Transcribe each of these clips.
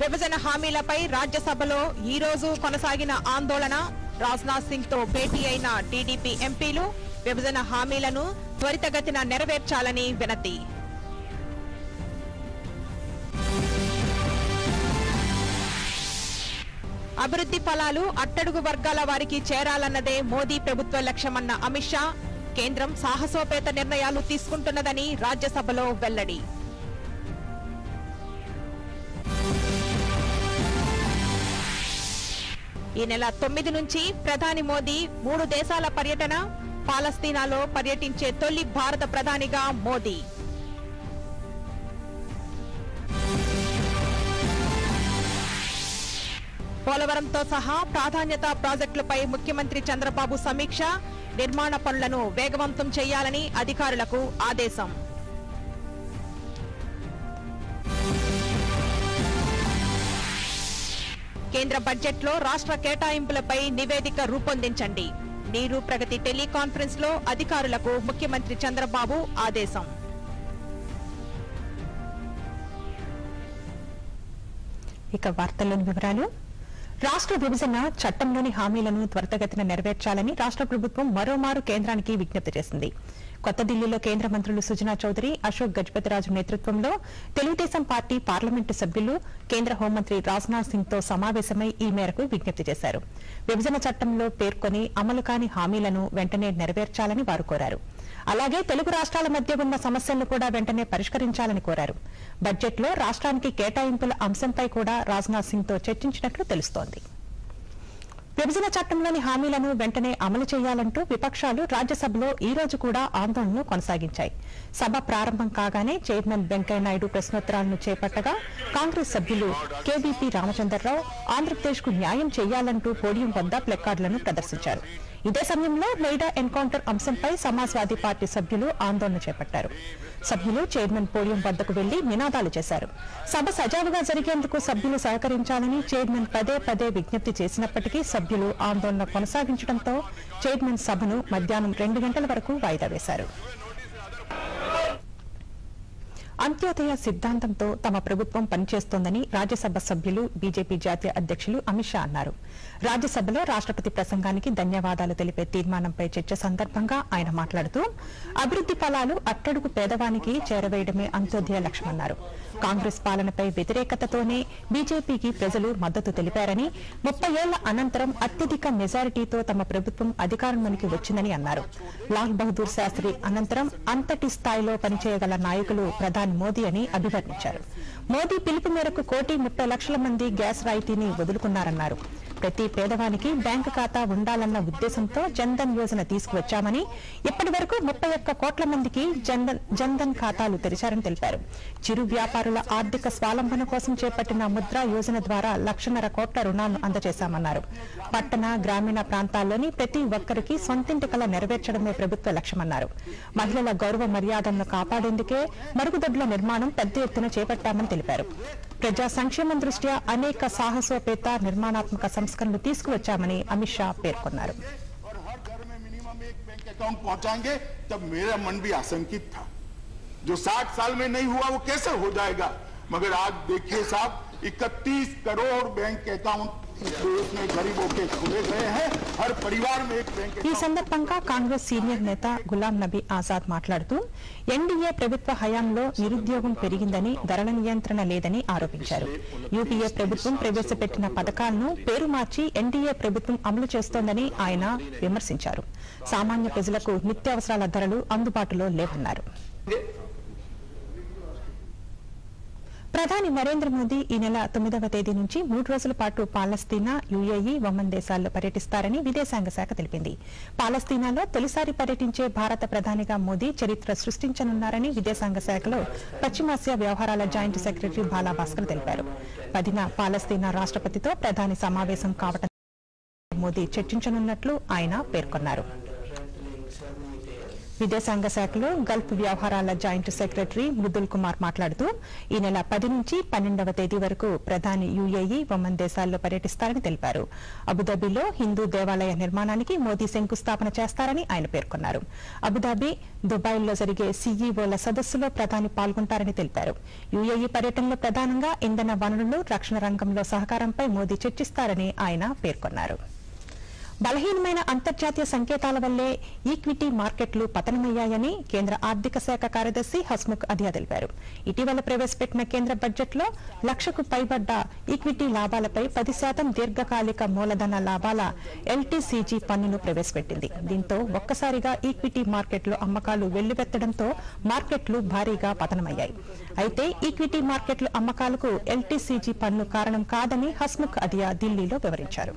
విభజన హామీలపై రాజ్యసభలో ఈ రోజు కొనసాగిన ఆందోళన. రాజ్నాథ్ సింగ్ తో భేటీ అయిన టీడీపీ ఎంపీలు విభజన హామీలను త్వరితగతిన నెరవేర్చాలని వినతి. అభివృద్ధి ఫలాలు అట్టడుగు వర్గాల వారికి చేరాలన్నదే మోదీ ప్రభుత్వ లక్ష్యమన్న అమిత్ షా. కేంద్రం సాహసోపేత నిర్ణయాలు తీసుకుంటున్నదని రాజ్యసభలో వెల్లడి. ఈ నెల 9 నుంచి ప్రధాని మోదీ 3 దేశాల పర్యటన. పాలస్తీనాలో పర్యటించే తొలి భారత ప్రధానిగా మోదీ. పోలవరంతో సహా ప్రాధాన్యతా ప్రాజెక్టులపై ముఖ్యమంత్రి చంద్రబాబు సమీక్ష. నిర్మాణ పనులను వేగవంతం చేయాలని అధికారులకు ఆదేశం. కేంద్ర బడ్జెట్లో రాష్ట్ర కేటాయింపులపై నివేదిక రూపొందించండి. నీరు ప్రగతి టెలికాన్ఫరెన్స్ లో అధికారులకు ముఖ్యమంత్రి చంద్రబాబు ఆదేశం. ఇక వార్తల్లోని వివరాలు. రాష్ట్ర విభజన చట్టంలోని హామీలను త్వరితగతిన నెరవేర్చాలని రాష్ట్ర ప్రభుత్వం మరోమారు కేంద్రానికి విజ్ఞప్తి చేసింది. కొత్త ఢిల్లీలో కేంద్ర మంత్రులు సుజనా చౌదరి, అశోక్ గజపతిరాజు నేతృత్వంలో తెలుగుదేశం పార్టీ పార్లమెంటు సభ్యులు కేంద్ర హోంమంత్రి రాజ్నాథ్ సింగ్ తో సమావేశమై ఈ మేరకు విజ్ఞప్తి చేశారు. విభజన చట్టంలో పేర్కొని అమలు కాని హామీలను వెంటనే నెరవేర్చాలని వారు కోరారు. అలాగే తెలుగు రాష్ట్రాల మధ్య ఉన్న సమస్యలను కూడా వెంటనే పరిష్కరించాలని కోరారు. బడ్జెట్లో రాష్ట్రానికి కేటాయింపుల అంశంపై కూడా రాజ్నాథ్ సింగ్ తో చర్చించినట్లు తెలుస్తోంది. విభజన చట్టంలోని హామీలను వెంటనే అమలు చేయాలంటూ విపక్షాలు రాజ్యసభలో ఈ రోజు కూడా ఆందోళనలు కొనసాగించాయి. సభ ప్రారంభం కాగానే చైర్మన్ వెంకయ్యనాయుడు ప్రశ్నోత్తరాలను చేపట్టగా కాంగ్రెస్ సభ్యులు కేవీపీ రామచంద్రరావు ఆంధ్రప్రదేశ్ కు న్యాయం చేయాలంటూ పోడియం వద్ద ప్లెకార్డులను ప్రదర్శించారు. ఇదే సమయంలో నోయిడా ఎన్కౌంటర్ అంశంపై సమాజ్వాదీ పార్టీ సభ్యులు ఆందోళన చేపట్టారు. సభ్యులు చైర్మన్ పోడియం వద్దకు వెళ్లి నినాదాలు చేశారు. సభ సజావుగా జరిగేందుకు సభ్యులు సహకరించాలని చైర్మన్ పదే పదే విజ్ఞప్తి చేసినప్పటికీ సభ్యులు ఆందోళన కొనసాగించడంతో చైర్మన్ సభను మధ్యాహ్నం 2 గంటల వరకు వాయిదా వేశారు. అంత్యోదయ సిద్ధాంతంతో తమ ప్రభుత్వం పనిచేస్తోందని రాజ్యసభ సభ్యులు బీజేపీ జాతీయ అధ్యక్షులు అమిత్ షా అన్నారు. రాజ్యసభలో రాష్ట్రపతి ప్రసంగానికి ధన్యవాదాలు తెలిపే తీర్మానంపై చర్చ సందర్భంగా ఆయన మాట్లాడుతూ అభివృద్ధి ఫలాలు అట్టడుగు పేదవానికి చేరవేయడమే అంత్యోదయ లక్ష్యమన్నారు. కాంగ్రెస్ పాలనపై వ్యతిరేకతతోనే బీజేపీకి ప్రజలు మద్దతు తెలిపారని 30 ఏళ్ల అనంతరం అత్యధిక మెజారిటీతో తమ ప్రభుత్వం అధికారంలోకి వచ్చిందని అన్నారు. లాల్ బహదూర్ శాస్త్రి అనంతరం అంతటి స్థాయిలో పనిచేయగల నాయకులు ప్రధాని మోదీ అని అభివర్ణించారు. మోదీ పిలుపు మేరకు 1,30,00,000 మంది గ్యాస్ రాయితీని వదులుకున్నారన్నారు. ప్రతి పేదవానికి బ్యాంకు ఖాతా ఉండాలన్న ఉద్దేశంతో జన్ధన్ యోజన తీసుకువచ్చామని, ఇప్పటి వరకు 31 కోట్ల మందికి జన్ధన్ ఖాతాలు తెరిచారని తెలిపారు. చిరు వ్యాపారుల ఆర్థిక స్వాలంబన కోసం చేపట్టిన ముద్రా యోజన ద్వారా 1,50,000 కోట్ల రుణాలను అందజేశామన్నారు. పట్టణ గ్రామీణ ప్రాంతాల్లోని ప్రతి ఒక్కరికి సొంతింటి కల నెరవేర్చడమే ప్రభుత్వ లక్ష్యమన్నారు. మహిళల గౌరవ మర్యాదలను కాపాడేందుకే మరుగుదొడ్ల నిర్మాణం పెద్ద ఎత్తున చేపట్టామని తెలిపారు. ప్రజా సంక్షేమం దృష్ట్యా అనేక సాహసోపేత నిర్మాణాత్మక సంస్కరణలు తీసుకువచ్చామని అమిత్ షా పేర్కొన్నారు. तब मेरा मन भी आशंकित था, जो 60 साल में नहीं हुआ वो कैसे हो जाएगा। मगर आज देखिए साहब, 31 करोड़ बैंक अकाउंट देश में गरीबों के खुले गए हैं. हर परिवार में एक बैंक. ఈ సందర్భంగా కాంగ్రెస్ సీనియర్ నేత గులాం నబీ ఆజాద్ మాట్లాడుతూ ఎన్డీఏ ప్రభుత్వ హయాంలో నిరుద్యోగం పెరిగిందని, ధరల నియంత్రణ లేదని ఆరోపించారు. యూపీఏ ప్రభుత్వం ప్రవేశపెట్టిన పథకాలను పేరు మార్చి ఎన్డీఏ ప్రభుత్వం అమలు చేస్తోందని ఆయన విమర్శించారు. సామాన్య ప్రజలకు నిత్యావసరాల ధరలు అందుబాటులో లేవన్నారు. ప్రధాని నరేంద్ర మోదీ ఈ నెల 9వ తేదీ నుంచి 3 రోజుల పాటు పాలస్తీనా, యుఏఈ, ఒమన్ దేశాల్లో పర్యటిస్తారని విదేశాంగ శాఖ తెలిపింది. పాలస్తీనాలో తొలిసారి పర్యటించే భారత ప్రధానిగా మోదీ చరిత్ర సృష్టించనున్నారని విదేశాంగ శాఖలో పశ్చిమాసియా వ్యవహారాల జాయింట్ సెక్రటరీ బాలా భాస్కర్ తెలిపారు. 10న పాలస్తీనా రాష్ట్రపతితో ప్రధాని సమావేశం కావడం మోదీ చర్చించనున్నట్లు ఆయన పేర్కొన్నారు. విదేశాంగ శాఖలో గల్ఫ్ వ్యవహారాల జాయింట్ సెక్రటరీ మృదుల్ కుమార్ మాట్లాడుతూ ఈ నెల 10 నుంచి 12వ తేదీ వరకు ప్రధాని యుఏఈ, ఒమన్ దేశాల్లో పర్యటిస్తారని తెలిపారు. అబుదాబిలో హిందూ దేవాలయ నిర్మాణానికి మోదీ శంకుస్థాపన చేస్తారని ఆయన పేర్కొన్నారు. అబుదాబి, దుబాయ్లో జరిగే సీఈఓల సదస్సులో ప్రధాని పాల్గొంటారని తెలిపారు. యుఏఈ పర్యటనలో ప్రధానంగా ఇంధన వనరులు, రక్షణ రంగంలో సహకారంపై మోదీ చర్చిస్తారని ఆయన పేర్కొన్నారు. బలహీనమైన అంతర్జాతీయ సంకేతాల వల్లే ఈక్విటీ మార్కెట్లు పతనమయ్యాయని కేంద్ర ఆర్థిక శాఖ కార్యదర్శి హస్ముఖ్ అధియా తెలిపారు. ఇటీవల ప్రవేశపెట్టిన కేంద్ర బడ్జెట్లో 1,00,000కు పైబడ్డ ఈక్విటీ లాభాలపై 10% దీర్ఘకాలిక మూలధన లాభాల ఎల్టీసీజీ పన్నును ప్రవేశపెట్టింది. దీంతో ఒక్కసారిగా ఈక్విటీ మార్కెట్లు అమ్మకాలు వెల్లువెత్తడంతో మార్కెట్లు భారీగా పతనమయ్యాయి. అయితే ఈక్విటీ మార్కెట్లు అమ్మకాలకు ఎల్టీసీజీ పన్ను కారణం కాదని హస్ముఖ్ అధియా ఢిల్లీలో వివరించారు.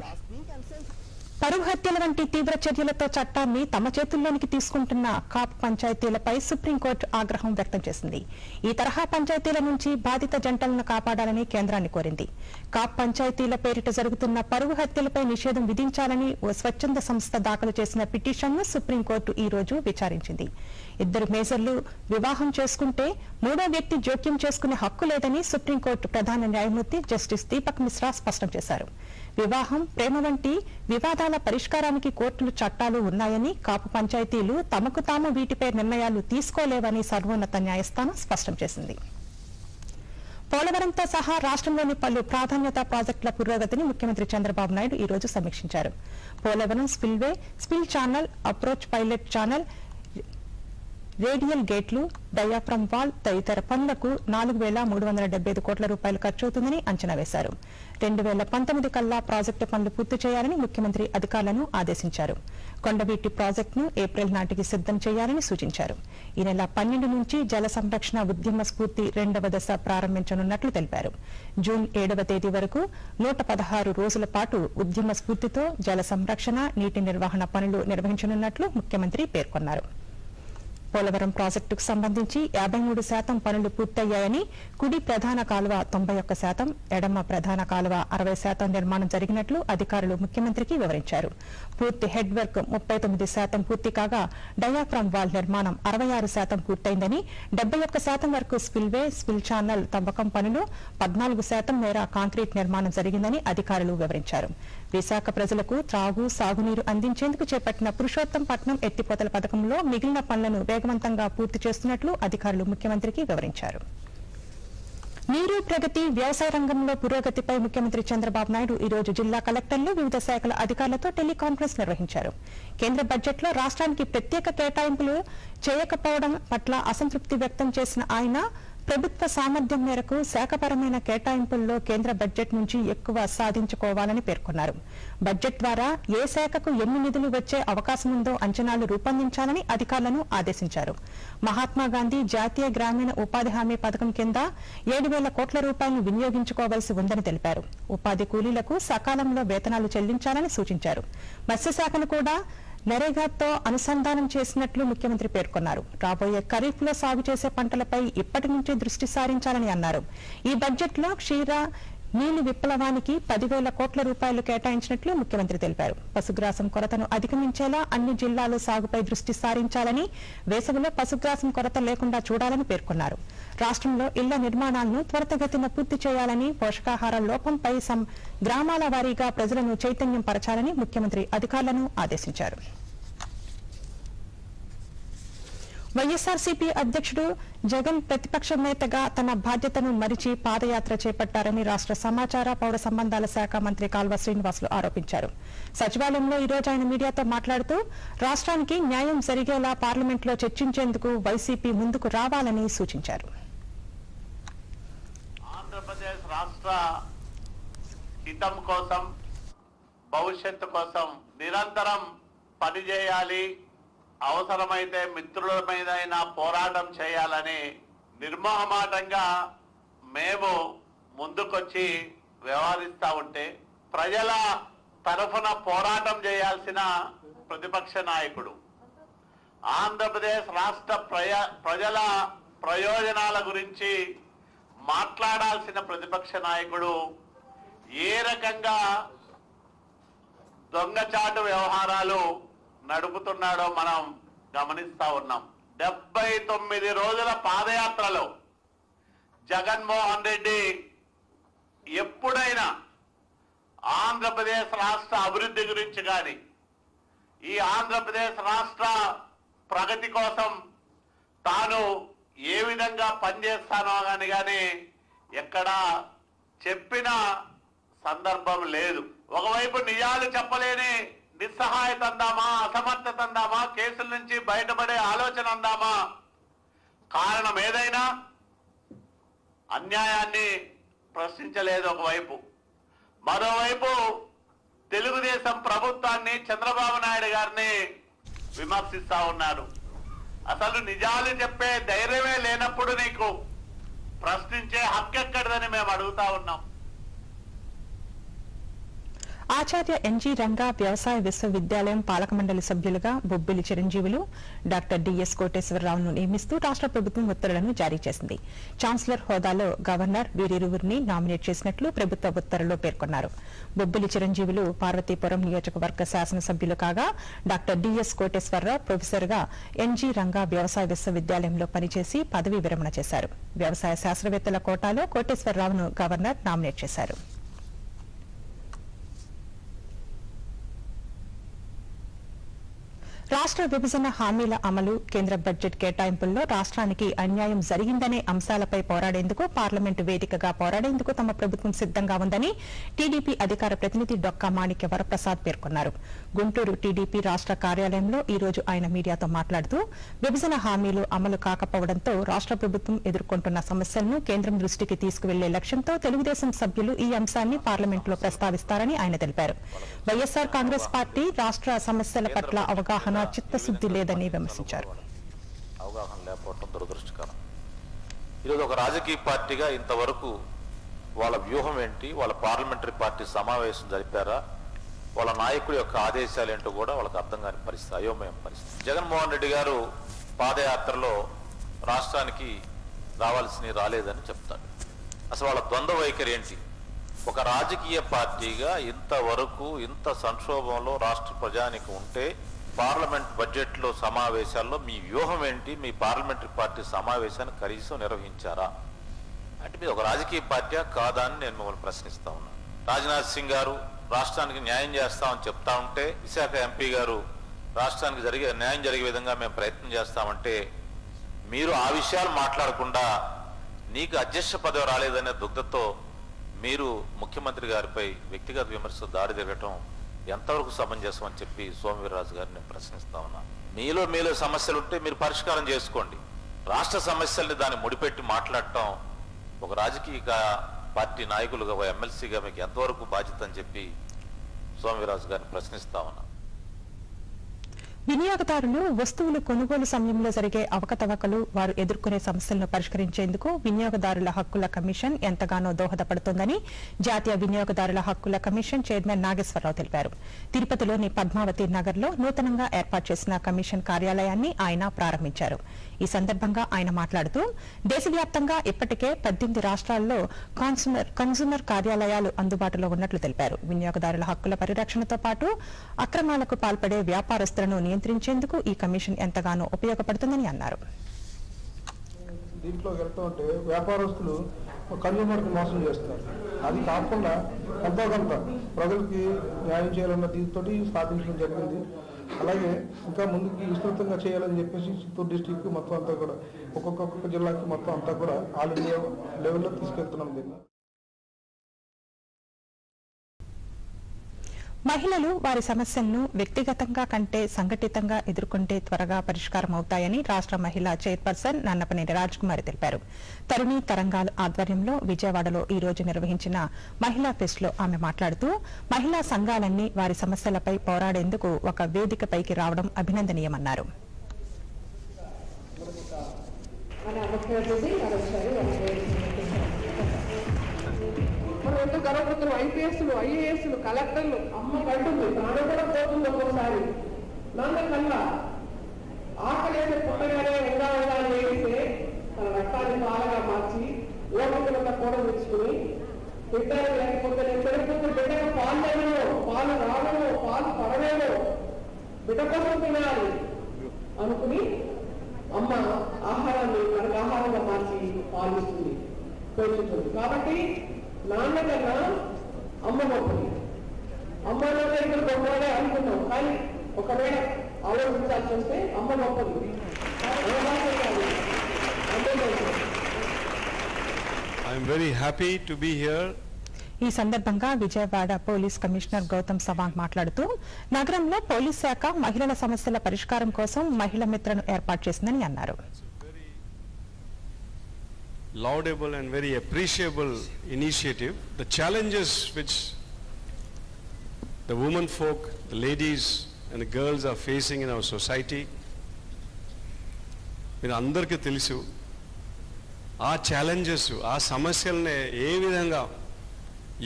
పరువు హత్యల వంటి తీవ్ర చర్యలతో చట్టాన్ని తమ చేతుల్లోనికి తీసుకుంటున్న కాప్ పంచాయతీలపై సుప్రీంకోర్టు ఆగ్రహం వ్యక్తం చేసింది. ఈ తరహా పంచాయతీల నుంచి బాధిత జంటలను కాపాడాలని కేంద్రాన్ని కోరింది. కాప్ పంచాయతీల పేరిట జరుగుతున్న పరువు హత్యలపై నిషేధం విధించాలని ఓ స్వచ్ఛంద సంస్థ దాఖలు చేసిన పిటిషన్ను సుప్రీంకోర్టు ఈ రోజు విచారించింది. 2 మేజర్లు వివాహం చేసుకుంటే 3వ వ్యక్తి జోక్యం చేసుకునే హక్కు లేదని సుప్రీంకోర్టు ప్రధాన న్యాయమూర్తి జస్టిస్ దీపక్ మిశ్రా స్పష్టం చేశారు. వివాహం, ప్రేమ వంటి వివాదాల పరిష్కారానికి కోర్టులు, చట్టాలు ఉన్నాయని, కాపు పంచాయతీలు తమకు తాము వీటిపై నిర్ణయాలు తీసుకోలేవని సర్వోన్నత న్యాయస్థానం స్పష్టం చేసింది. పోలవరంతో సహా రాష్ట్రంలోని పలు ప్రాధాన్యత ప్రాజెక్టుల పురోగతిని ముఖ్యమంత్రి చంద్రబాబు నాయుడు ఈ రోజు సమీక్షించారు. Polavaram spillway, spill channel, approach pilot channel, radial గేట్లు, డయాఫ్రమ్ వాల్ తదితర పనులకు 4,375 కోట్ల రూపాయలు ఖర్చవుతుందని అంచనా వేశారు. 2019 కల్లా ప్రాజెక్టు పనులు పూర్తి చేయాలని ముఖ్యమంత్రి అధికారులను ఆదేశించారు. కొండవీటి ప్రాజెక్టును ఏప్రిల్ నాటికి సిద్దం చేయాలని సూచించారు. ఈ నెల 12 నుంచి జల సంరక్షణ ఉద్యమ స్ఫూర్తి 2వ దశ ప్రారంభించనున్నట్లు తెలిపారు. జూన్ 7వ తేదీ వరకు 116 రోజుల పాటు ఉద్యమ స్ఫూర్తితో జల సంరక్షణ, నీటి నిర్వహణ పనులు నిర్వహించనున్నట్లు ముఖ్యమంత్రి పేర్కొన్నారు. పోలవరం ప్రాజెక్టుకు సంబంధించి 53% పనులు పూర్తయ్యాయని, కుడి ప్రధాన కాలువ 91%, ఎడమ ప్రధాన కాలువ 60% నిర్మాణం జరిగినట్లు అధికారులు ముఖ్యమంత్రికి వివరించారు. పూర్తి హెడ్ వర్క్ 39% పూర్తి కాగా డయాఫ్రమ్ వాల్ నిర్మాణం 66% పూర్తయిందని, 71% వరకు స్పిల్వే, స్పిల్ ఛానల్ తవ్వకం పనులు, 14% మేర కాంక్రీట్ నిర్మాణం జరిగిందని అధికారులు వివరించారు. విశాఖ ప్రజలకు త్రాగు, సాగునీరు అందించేందుకు చేపట్టిన పురుషోత్తంపట్నం ఎత్తిపోతల పథకంలో మిగిలిన పనులను వేగవంతంగా పూర్తి చేస్తున్నట్లు అధికారులు ముఖ్యమంత్రికి వివరించారు. నీరు, ప్రగతి, వ్యవసాయ రంగంలో పురోగతిపై ముఖ్యమంత్రి చంద్రబాబు నాయుడు ఈ రోజు జిల్లా కలెక్టర్లు, వివిధ శాఖల అధికారులతో టెలికాన్ఫరెన్స్ నిర్వహించారు. కేంద్ర బడ్జెట్లో రాష్ట్రానికి ప్రత్యేక కేటాయింపులు చేయకపోవడం పట్ల అసంతృప్తి వ్యక్తం చేసిన ఆయన, ప్రభుత్వ సామర్థ్యం మేరకు శాఖపరమైన కేటాయింపుల్లో కేంద్ర బడ్జెట్ నుంచి ఎక్కువ సాధించుకోవాలని పేర్కొన్నారు. బడ్జెట్ ద్వారా ఏ శాఖకు ఎన్ని నిధులు వచ్చే అవకాశం ఉందో అంచనాలు రూపొందించాలని అధికారులను ఆదేశించారు. మహాత్మాగాంధీ జాతీయ గ్రామీణ ఉపాధి హామీ పథకం కింద 7,000 కోట్ల రూపాయలను వినియోగించుకోవాల్సి ఉందని తెలిపారు. ఉపాధి కూలీలకు సకాలంలో వేతనాలు చెల్లించాలని సూచించారు. మత్స్యశాఖను కూడా నరేగాతో అనుసంధానం చేసినట్లు ముఖ్యమంత్రి పేర్కొన్నారు. రాబోయే ఖరీఫ్ లో సాగు చేసే పంటలపై ఇప్పటి నుంచి దృష్టి సారించాలని అన్నారు. ఈ బడ్జెట్లో క్షీర, నీలి విప్లవానికి 10,000 కోట్ల రూపాయలు కేటాయించినట్లు ముఖ్యమంత్రి తెలిపారు. పశుగ్రాసం కొరతను అధిగమించేలా అన్ని జిల్లాలు సాగుపై దృష్టి సారించాలని, వేసవిలో పశుగ్రాసం కొరత లేకుండా చూడాలని పేర్కొన్నారు. రాష్ట్రంలో ఇళ్ల నిర్మాణాలను త్వరితగతిన పూర్తి చేయాలని, పోషకాహార లోపంపై గ్రామాల వారీగా ప్రజలను చైతన్యం పరచాలని ముఖ్యమంత్రి అధికారులను ఆదేశించారు. వైఎస్ఆర్సీపీ అధ్యక్షుడు జగన్ ప్రతిపక్ష నేతగా తన బాధ్యతను మరిచి పాదయాత్ర చేపట్టారని రాష్ట్ర సమాచార, పౌర సంబంధాల శాఖ మంత్రి కాల్వ శ్రీనివాసులు ఆరోపించారు. సచివాలయంలో ఈ రోజు ఆయన మీడియాతో మాట్లాడుతూ రాష్ట్రానికి న్యాయం జరిగేలా పార్లమెంట్లో చర్చించేందుకు వైసీపీ ముందుకు రావాలని సూచించారు. ఆంధ్రప్రదేశ్ రాష్ట్ర హితం కోసం, భవిష్యత్తు కోసం నిరంతరం పనిచేయాలి, అవసరమైతే మిత్రుల మీదైనా పోరాటం చేయాలని నిర్మోహమాటంగా మేము ముందుకొచ్చి వ్యవహరిస్తా ఉంటే, ప్రజల తరఫున పోరాటం చేయాల్సిన ప్రతిపక్ష నాయకుడు, ఆంధ్రప్రదేశ్ రాష్ట్ర ప్రజల ప్రయోజనాల గురించి మాట్లాడాల్సిన ప్రతిపక్ష నాయకుడు ఏ రకంగా దొంగచాటు వ్యవహారాలు నడుపుతున్నాడో మనం గమనిస్తా ఉన్నాం. 79 రోజుల పాదయాత్రలో జగన్మోహన్ రెడ్డి ఎప్పుడైనా ఆంధ్రప్రదేశ్ రాష్ట్ర అభివృద్ధి గురించి కానీ ఈ ఆంధ్రప్రదేశ్ రాష్ట్ర ప్రగతి కోసం తాను ఏ విధంగా పనిచేస్తానో కానీ ఎక్కడ చెప్పిన సందర్భం లేదు. ఒకవైపు నిజాలు చెప్పలేని నిస్సహాయత అందామా, అసమర్థత అందామా, కేసుల నుంచి బయటపడే ఆలోచన అందామా, కారణం ఏదైనా అన్యాయాన్ని ప్రశ్నించలేదు ఒకవైపు. మరోవైపు తెలుగుదేశం ప్రభుత్వాన్ని, చంద్రబాబు నాయుడు గారిని విమర్శిస్తా ఉన్నారు. అసలు నిజాలు చెప్పే ధైర్యమే లేనప్పుడు నీకు ప్రశ్నించే హక్కు ఎక్కడిదని మేము అడుగుతా ఉన్నాం. ఆచార్య ఎన్జీ రంగా వ్యవసాయ విశ్వవిద్యాలయం పాలక మండలి సభ్యులుగా బొబ్బిలి చిరంజీవులు, డాక్టర్ డిఎస్ కోటేశ్వరరావును నియమిస్తూ రాష్ట్ర ప్రభుత్వం ఉత్తర్వులను జారీ చేసింది. ఛాన్సలర్ హోదాలో గవర్నర్ వీరిరువురిని నామినేట్ చేసినట్లు ప్రభుత్వ ఉత్తర్వులో పేర్కొన్నారు. బొబ్బిలి చిరంజీవులు పార్వతీపురం నియోజకవర్గ శాసనసభ్యులు కాగా, డాక్టర్ డిఎస్ కోటేశ్వరరావు ప్రొఫెసర్గా ఎన్జీ రంగా వ్యవసాయ విశ్వవిద్యాలయంలో పనిచేసి పదవీ విరమణ చేశారు. వ్యవసాయ శాస్త్రవేత్తల కోటాలో కోటేశ్వరరావును గవర్నర్ నామినేట్ చేశారు. రాష్ట్ర విభజన హామీల అమలు, కేంద్ర బడ్జెట్ కేటాయింపుల్లో రాష్ట్రానికి అన్యాయం జరిగిందనే అంశాలపై పోరాడేందుకు పార్లమెంటు వేదికగా పోరాడేందుకు తమ ప్రభుత్వం సిద్దంగా ఉందని టీడీపీ అధికార ప్రతినిధి డొక్కా మాణిక్య వరప్రసాద్ పేర్కొన్నారు. గుంటూరు టీడీపీ రాష్ట్ర కార్యాలయంలో ఈ రోజు ఆయన మీడియాతో మాట్లాడుతూ విభజన హామీలు అమలు కాకపోవడంతో రాష్ట్ర ప్రభుత్వం ఎదుర్కొంటున్న సమస్యలను కేంద్రం దృష్టికి తీసుకువెళ్లే లక్ష్యంతో తెలుగుదేశం సభ్యులు ఈ అంశాన్ని పార్లమెంటులో ప్రస్తావిస్తారని ఆయన తెలిపారు. వైఎస్సార్ కాంగ్రెస్ పార్టీ రాష్ట్ర సమస్యల పట్ల అవగాహన, చిత్తశుద్ధి లేదని విమర్శించారు. అవగాహన లేకపోవడం దురదృష్టకరం. ఈరోజు ఒక రాజకీయ పార్టీగా ఇంతవరకు వాళ్ళ వ్యూహం ఏంటి, వాళ్ళ పార్లమెంటరీ పార్టీ సమావేశం జరిపారా, వాళ్ళ నాయకుడి యొక్క ఆదేశాలు ఏంటో కూడా వాళ్ళకి అర్థం కాని పరిస్థితి, అయోమయం పరిస్థితి. జగన్మోహన్ రెడ్డి గారు పాదయాత్రలో రాష్ట్రానికి రావాల్సినవి రాలేదని చెప్తాడు. అసలు వాళ్ళ ద్వంద్వ వైఖరి ఏంటి? ఒక రాజకీయ పార్టీగా ఇంతవరకు ఇంత సంక్షోభంలో రాష్ట్ర ప్రజానికి ఉంటే పార్లమెంట్ బడ్జెట్లో సమావేశాల్లో మీ వ్యూహం ఏంటి? మీ పార్లమెంటరీ పార్టీ సమావేశాన్ని కనీసం నిర్వహించారా? అంటే మీరు ఒక రాజకీయ పార్టీ కాదా అని నేను మిమ్మల్ని ప్రశ్నిస్తా ఉన్నాను. రాజ్నాథ్ సింగ్ గారు రాష్ట్రానికి న్యాయం చేస్తామని చెప్తా ఉంటే, విశాఖ ఎంపీ గారు రాష్ట్రానికి న్యాయం జరిగే విధంగా మేము ప్రయత్నం చేస్తామంటే, మీరు ఆ విషయాలు మాట్లాడకుండా నీకు అధ్యక్ష పదవి రాలేదనే దుగ్ధతో మీరు ముఖ్యమంత్రి గారిపై వ్యక్తిగత విమర్శ దాడి జరగటం ఎంతవరకు సమంజసం అని చెప్పి సోమవీర్రాజు గారిని నేను ప్రశ్నిస్తా ఉన్నా. మీలో సమస్యలు ఉంటే మీరు పరిష్కారం చేసుకోండి. రాష్ట్ర సమస్యల్ని దాన్ని ముడిపెట్టి మాట్లాడటం ఒక రాజకీయ పార్టీ నాయకులుగా, ఎమ్మెల్సీగా మీకు ఎంతవరకు బాధ్యత అని చెప్పి సోమవీర్రాజు గారిని ప్రశ్నిస్తా ఉన్నా. వినియోగదారులు వస్తువులు కొనుగోలు సమయంలో జరిగే అవకతవకలు, వారు ఎదుర్కొనే సమస్యలను పరిష్కరించేందుకు వినియోగదారుల హక్కుల కమిషన్ ఎంతగానో దోహదపడుతోందని జాతీయ వినియోగదారుల హక్కుల కమిషన్ చైర్మన్ నాగేశ్వరరావు తెలిపారు. తిరుపతిలోని పద్మావతి నగర్లో నూతనంగా ఏర్పాటు చేసిన కమిషన్ కార్యాలయాన్ని ఆయన ప్రారంభించారు. ఈ సందర్భంగా ఆయన మాట్లాడుతూ దేశవ్యాప్తంగా ఇప్పటికే 18 రాష్ట్రాల్లో కన్సూమర్ కార్యాలయాలు అందుబాటులో ఉన్నట్లు తెలిపారు. వినియోగదారుల హక్కుల పరిరక్షణతో పాటు అక్రమాలకు పాల్పడే వ్యాపారస్తులను నియంత్రించేందుకు ఈ కమిషన్ ఎంతగానో ఉపయోగపడుతుందని అన్నారు. దీంట్లో వెళ్తూ ఉంటే వ్యాపారస్తులు కన్జ్యూమర్కి మోసం చేస్తారు. అది కాకుండా ఎంతో కొంత ప్రజలకి న్యాయం చేయాలన్న దీంతో స్థాపించడం జరిగింది. అలాగే ఇంకా ముందుకి విస్తృతంగా చేయాలని చెప్పేసి చిత్తూరు డిస్టిక్ మొత్తం అంతా కూడా ఒక్కొక్క జిల్లాకి మొత్తం అంతా కూడా ఆల్ ఇండియా లెవెల్లో తీసుకెళ్తున్నాం దీన్ని. మహిళలు వారి సమస్యలను వ్యక్తిగతంగా కంటే సంఘటితంగా ఎదుర్కొంటే త్వరగా పరిష్కారం అవుతాయని రాష్ట్ర మహిళా చైర్పర్సన్ నన్నపనేని రాజ్కుమారి తెలిపారు. తరుణి తరంగాలు ఆధ్వర్యంలో విజయవాడలో ఈ రోజు నిర్వహించిన మహిళా ఫెస్ట్ లో ఆమె మాట్లాడుతూ మహిళా సంఘాలన్నీ వారి సమస్యలపై పోరాడేందుకు ఒక వేదికపైకి రావడం అభినందనీయమన్నారు. మనం ఎందుకు గర్వపడుతున్నాం? ఐపీఎస్లు, ఐఏఎస్లు, కలెక్టర్లు అమ్మ కంటుంది, తాను కూడా పోతుంది ఒక్కోసారి. నాన్నకల్లా ఆకలేసి పుట్టగానే ఉందా అని వేస్తే తన రక్తాన్ని పాలగా మార్చి ఓపికలంతా కూడా తెచ్చుకుని బిడ్డలు లేకపోతే నేను పెరుగుతుంది, బిడ్డకు పాలు లేవో, పాలు రావో, పాలు పడవేవో, బిడ్డ కోసం తినాలి. అనుకుని అమ్మ ఆహారాన్ని మనకు ఆహారంగా మార్చి పాలిస్తుంది, పోషిస్తుంది. కాబట్టి నాన్న కన్నా అమ్మ గొప్పది. అమ్మ నాన్న ఇక్కడ గొప్పగా అనుకున్నాం, కానీ ఒకవేళ ఆలోచించాల్సి వస్తే అమ్మ గొప్పది. I'm very happy to be here. ఈ సందర్భంగా విజయవాడ పోలీస్ కమిషనర్ గౌతమ్ సవాంగ్ మాట్లాడుతూ నగరంలో పోలీస్ శాఖ మహిళల సమస్యల పరిష్కారం కోసం మహిళా మిత్రను ఏర్పాటు చేసిందని అన్నారు. Laudable and very appreciable initiative. The challenges which the women folk, the ladies and the girls are facing in our society, మీరు అందరికీ తెలుసు. ఆ ఛాలెంజెస్, ఆ సమస్యల్ని ఏ విధంగా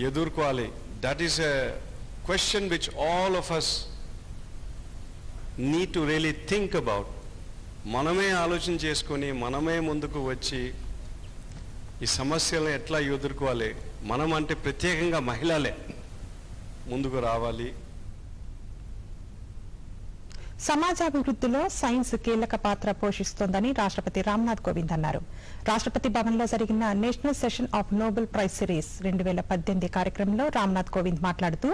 ఎదుర్కోవాలి, that is a question which all of us need to really think about. మనమే ఆలోచన చేసుకొని మనమే ముందుకు వచ్చి ఈ సమస్యలను ఎట్లా ఎదుర్కోవాలి, మనం అంటే ప్రత్యేకంగా మహిళలే ముందుకు రావాలి. సమాజాభివృద్ధిలో సైన్స్ కీలక పాత్ర పోషిస్తోందని రాష్ట్రపతి రామ్నాథ్ కోవింద్ అన్నారు. రాష్ట్రపతి భవన్లో జరిగిన national session of Nobel prize series 2018 కార్యక్రమంలో రామ్నాథ్ కోవింద్ మాట్లాడుతూ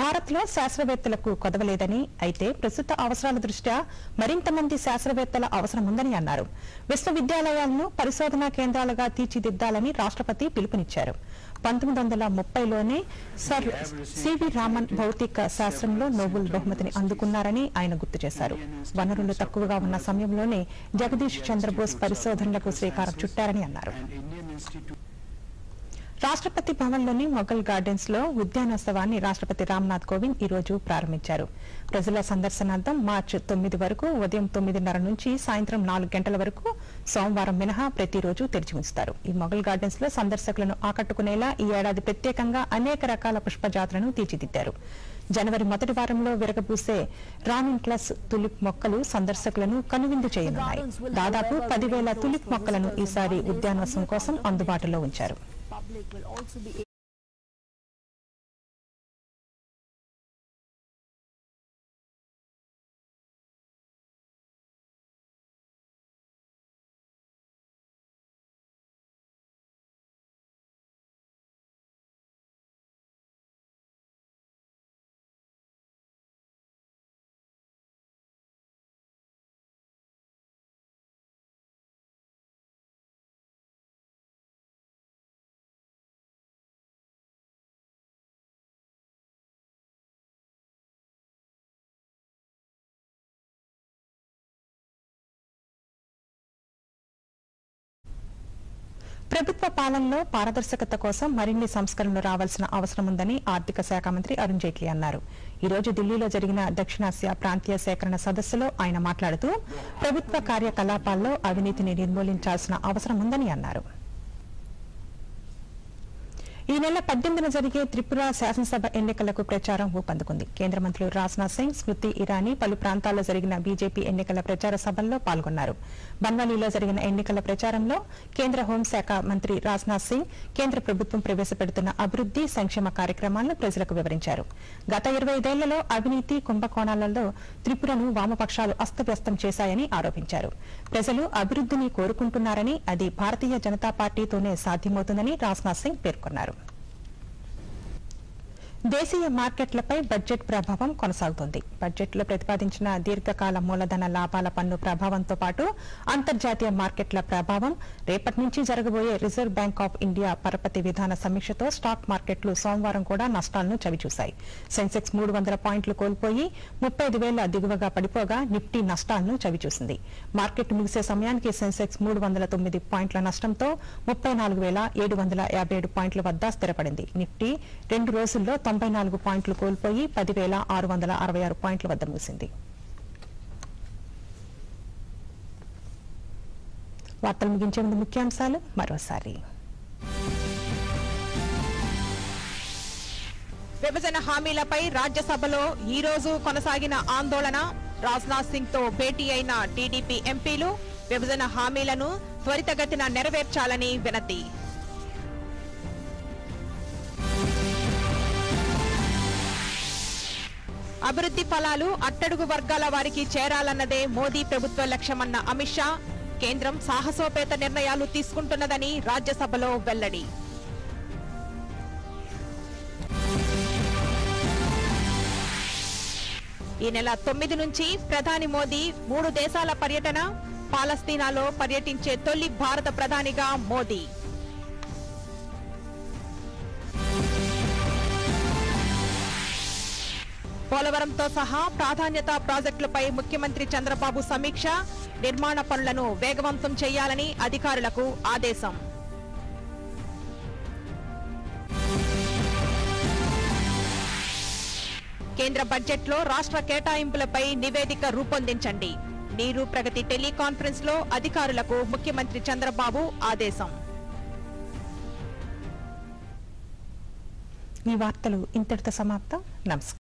భారత్లో శాస్త్రవేత్తలకు కొదవలేదని, అయితే ప్రస్తుత అవసరాల దృష్ట్యా మరింత మంది శాస్త్రవేత్తల అవసరం ఉందని అన్నారు. విశ్వవిద్యాలయాలను పరిశోధనా కేంద్రాలుగా తీర్చిదిద్దాలని రాష్ట్రపతి పిలుపునిచ్చారు. 1930లోనే సర్ సివి రామన్ భౌతిక శాస్త్రంలో నోబెల్ బహుమతిని అందుకున్నారని ఆయన గుర్తు చేశారు. వనరులు తక్కువగా ఉన్న సమయంలోనే జగదీష్ చంద్రబోస్ పరిశోధనలకు శ్రీకారం చుట్టారని అన్నారు. రాష్ట్రపతి భవన్లోని మొఘల్ గార్డెన్స్ లో ఉద్యానోత్సవాన్ని రాష్ట్రపతి రామ్నాథ్ కోవింద్ ఈ రోజు ప్రారంభించారు. ప్రజల సందర్శనార్థం మార్చి 9 వరకు ఉదయం 9:30 నుంచి సాయంత్రం 4 గంటల వరకు సోమవారం మినహా ప్రతిరోజు తెరిచి ఉంచుతారు. ఈ మొఘల్ గార్డెన్స్ లో సందర్శకులను ఆకట్టుకునేలా ఈ ఏడాది ప్రత్యేకంగా అనేక రకాల పుష్పజాతులను తీర్చిదిద్దారు. జనవరి మొదటి వారంలో విరగబూసే రామిన్ క్లస్ తులిప్ మొక్కలు సందర్శకులను కనువిందు చేయనున్నాయి. దాదాపు 10,000 తులిప్ మొక్కలను ఈసారి ఉద్యానోత్సవం కోసం అందుబాటులో ఉంచారు. ప్రభుత్వ పాలనలో పారదర్శకత కోసం మరిన్ని సంస్కరణలు రావాల్సిన అవసరం ఉందని ఆర్థిక శాఖ మంత్రి అరుణ్ జైట్లీ అన్నారు. ఈ రోజు ఢిల్లీలో జరిగిన దక్షిణాసియా ప్రాంతీయ సేకరణ సదస్సులో ఆయన మాట్లాడుతూ ప్రభుత్వ కార్యకలాపాల్లో అవినీతిని నిర్మూలించాల్సిన అవసరం ఉందని అన్నారు. ఈ నెల 18న జరిగే త్రిపుర శాసనసభ ఎన్నికలకు ప్రచారం ఊపందుకుంది. కేంద్ర మంత్రులు రాజ్నాథ్ సింగ్, స్మృతి ఇరానీ పలు ప్రాంతాల్లో జరిగిన బీజేపీ ఎన్నికల ప్రచార సభల్లో పాల్గొన్నారు. బన్వాలీలో జరిగిన ఎన్నికల ప్రచారంలో కేంద్ర హోంశాఖ మంత్రి రాజ్నాథ్ సింగ్ కేంద్ర ప్రభుత్వం ప్రవేశపెడుతున్న అభివృద్ది సంక్షేమ కార్యక్రమాలను ప్రజలకు వివరించారు. గత 25 ఏళ్లలో అవినీతి కుంభకోణాలలో త్రిపురను వామపక్షాలు అస్తవ్యస్తం చేశాయని ఆరోపించారు. ప్రజలు అభివృద్దిని కోరుకుంటున్నారని, అది భారతీయ జనతా పార్టీతోనే సాధ్యమవుతుందని రాజ్నాథ్ సింగ్ పేర్కొన్నారు. దేశీయ మార్కెట్లపై బడ్జెట్ ప్రభావం కొనసాగుతోంది. బడ్జెట్లో ప్రతిపాదించిన దీర్ఘకాల మూలధన లాభాల పన్ను ప్రభావంతో పాటు అంతర్జాతీయ మార్కెట్ల ప్రభావం, రేపటి నుంచి జరగబోయే రిజర్వ్ బ్యాంక్ ఆఫ్ ఇండియా పరపతి విధాన సమీక్షతో స్టాక్ మార్కెట్లు సోమవారం కూడా నష్టాలను చవిచూశాయి. సెన్సెక్స్ 300 పాయింట్లు కోల్పోయి 35,000 దిగువగా పడిపోగా నిఫ్టీ నష్టాలను చవిచూసింది. మార్కెట్ ముగిసే సమయానికి సెన్సెక్స్ 309 పాయింట్ల నష్టంతో 34,757 పాయింట్ల వద్ద స్థిరపడింది. నిఫ్టీ 2 రోజుల్లో 94 పాయింట్లు కోల్పోయి 10,666 పాయింట్ల వద్ద ముగిసింది. వార్తలు ముగించే ముందు ముఖ్యాంశాలు మరోసారి. విభజన హామీలపై రాజ్యసభలో ఈ రోజు కొనసాగిన ఆందోళన, రాజ్నాథ్ సింగ్ తో భేటీ అయిన టీడీపీ ఎంపీలు విభజన హామీలను త్వరితగతిన నెరవేర్చాలని వినతి. అభివృద్ధి ఫలాలు అట్టడుగు వర్గాల వారికి చేరాలన్నదే మోదీ ప్రభుత్వ లక్ష్యమన్న అమిత్ షా. కేంద్రం సాహసోపేత నిర్ణయాలు తీసుకుంటున్నదని రాజ్యసభలో వెల్లడి. ఈ నెల 9 నుంచి ప్రధాని మోదీ 3 దేశాల పర్యటన. పాలస్తీనాలో పర్యటించే తొలి భారత ప్రధానిగా మోదీ. పోలవరంతో సహా ప్రాధాన్యతా ప్రాజెక్టులపై ముఖ్యమంత్రి చంద్రబాబు సమీక్ష. నిర్మాణ పనులను వేగవంతం చేయాలని అధికారులకు ఆదేశం. కేంద్ర బడ్జెట్లో రాష్ట్ర కేటాయింపులపై నివేదిక రూపొందించండి. నీరు ప్రగతి టెలికాన్ఫరెన్స్ లో అధికారులకు ముఖ్యమంత్రి చంద్రబాబు ఆదేశం. ఈ వార్తలు ఇంతటితో సమాప్తం. నమస్కారం.